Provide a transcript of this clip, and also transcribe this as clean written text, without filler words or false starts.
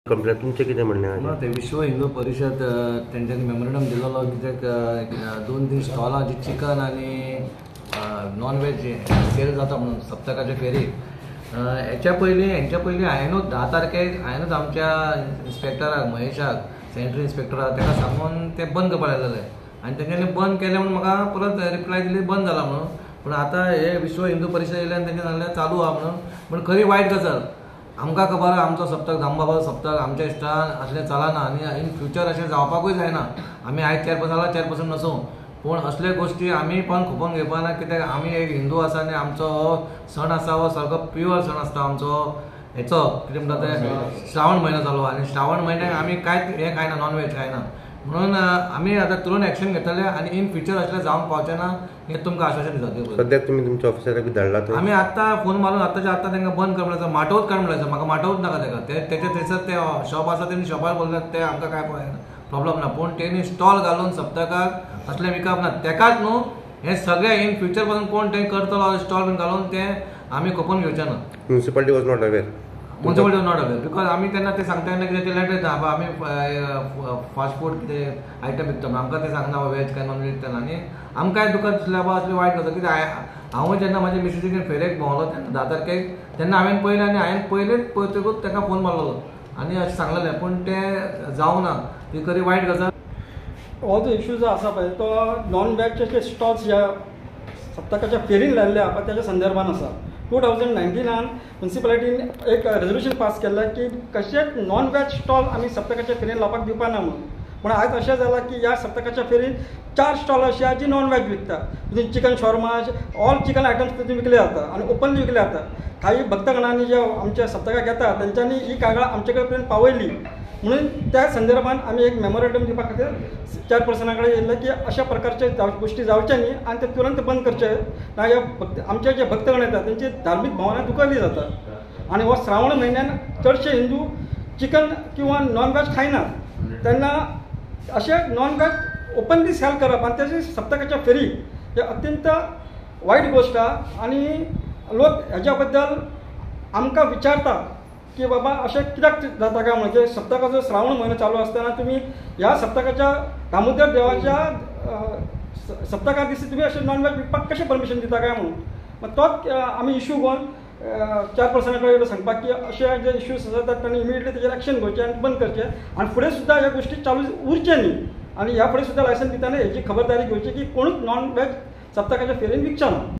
Complaint तुमचे कितें म्हणणें आहा? ते विश्व हिंदू परिषद तेंच्यांनी मेमोरेंडम दिल्लो कित्याक 2-3 स्टॉलां जी चिकन आनी नॉन वेज सेल जाता म्हणून सप्तकाचे फेरीक हेंच्या पयलीं हांवेंनूच 10 तारखेक हांवेंनूच आमच्या इन्स्पेक्टराक महेशाक सॅनिटरी इन्स्पेक्टराक ताका सांगून ते बंद करपा लायलेले आनी तेंच्यांनी बंद केलें म्हणून म्हाका परत रिप्लाय दिली बंद जाला म्हणून. पूण आतां हे विश्व हिंदू परिशद येयल्यान तेंच्यान सांगलें चालू आहा म्हणून. पूण खरी वायट गजाल आमकां खबर आहा आमचो सप्तक दामबाबाचो सप्तक आमच्या इश्टान असलें चलना आनी इन फ्युचर अशें जावपाकूय जायना. आमी आयज चेअरपर्सन नसूं पूण असले गोश्टी आमी पण खपोवन घेवपाना कित्याक आमी एक हिंदू आसा आनी आमचो हो सण आसा हो सारको प्युअर सण आसता आमचो हेचो कितें म्हणटा ते श्रावण म्हयनो चालू आनी श्रावण म्हयन्याक आमी कांयच हें खायना नॉन वेज खायना म्हणून आमी आतां तुरंत एक्शन घेतले आनी इन फ्युचर असलें जावंक पावचें ना हें तुमकां आश्वासन दिता. सद्याक तुमी तुमच्या ऑफिसराक बी धाडला? आमी आतां फोन मारून आतांच्या आतां तांकां बंद कर म्हणल्यार माटोवत काड म्हणल्यार म्हाका माटोवच नाका ताका तेचे थंयसर ते शॉप आसा तेणी शॉपार बोल्ल्यात ते आमकां काय प्रॉब्लम ना पूण तेणी स्टॉल घालून सप्तकाक असलें विकप ना. तेकाच न्हू हें सगळें इन फ्युचर पासून कोण तें करतलो स्टॉल बीन घालून तें आमी खपोवन घेवचें ना. Municipality was not aware? Municipality was not aware because आमी तेन्ना ते सांगता तेन्ना कितें ते लेटर येता आमी फास्ट फूड कितें आयटम विकता म्हणून आमकां ते सांगना वेज काय नॉन वेज तेन्ना आनी आमकांय दुकान दिसलें बाबा असलें वायट गजाल कित्याक हांव जेन्ना म्हाज्या मिसेसीक फेरेक भोंवलो तेन्ना 10 तारखेक तेन्ना हांवें पळयलें आनी हांवें पयलेच पळयतकूच ताका फोन मारलेलो आनी अशें सांगलेलें पूण तें जावना ती खरी वायट गजाल. हो जो इश्यू जो आसा पळय तो नॉन वेजचे स्टॉल्स ह्या सप्तकाच्या फेरीन लायल्ले आहा त्याच्या संदर्भान आसा. 2019 म्युनिसिपालिटीन एक रेजोल्युशन पास केल्लें की कशेंच नॉन वेज स्टॉल आमी सप्तकाच्या फेरीन लावपाक दिवपाना म्हणून. पूण आयज अशें जालां की ह्या सप्तकाच्या फेरीन 4 स्टॉल अशी आहा जी नॉन वेज विकता. Chicken shawarma all chicken items तितून विकले जाता आनी ओपनली विकले जाता. काही भक्तगणांनी जे आमच्या सप्तकाक येता तेंच्यांनी ही कागाळ आमचे कडेन पावयली म्हणून त्या संदर्भान आमी एक मेमोरेंडम दिवपा खातीर चेअरपर्सना कडेन येयल्ले की अशा प्रकारचे गोष्टी जावचे न्ही आनी ते तुरंत बंद करचे ना. आमचे जे भक्तगण येतात तेंची धार्मीक भावना दुखवली जाता आनी हो श्रावण म्हयन्यान चडशे हिंदू चिकन किंवा नॉन वेज खायनात तेन्ना अशे नॉन वेज ओपनली सेल करप आनी तेजी सप्तकाच्या फेरी हे अत्यंत वायट गोश्ट आहा. आनी लोक हेज्या बद्दल आमकां विचारता की बाबा अशें कित्याक जाता काय म्हणजे सप्तकाचो श्रावण म्हयनो चालू आसतना तुमी ह्या सप्तकाच्या दामोदर देवाच्या सप्तका दिसा तुमी अशें नॉन वेज विकपाक कशें परमिशन दिता काय म्हणून. मग तोच आमी इश्यू घेवन चेअरपर्सना कडेन सांगपाक की अशे जे इश्यूज जातात तांणी इमिडिएटली तेजेर एक्शन घेवचें आनी बंद करचें आनी फुडें सुद्दां ह्या गोश्टी चालू उरचे न्ही आनी ह्या फुडें सुद्दां लायसन दिताना हेजी खबरदारी घेवची की कोणूच नॉन वेज सप्तकाच्या फेरीन विकचे ना.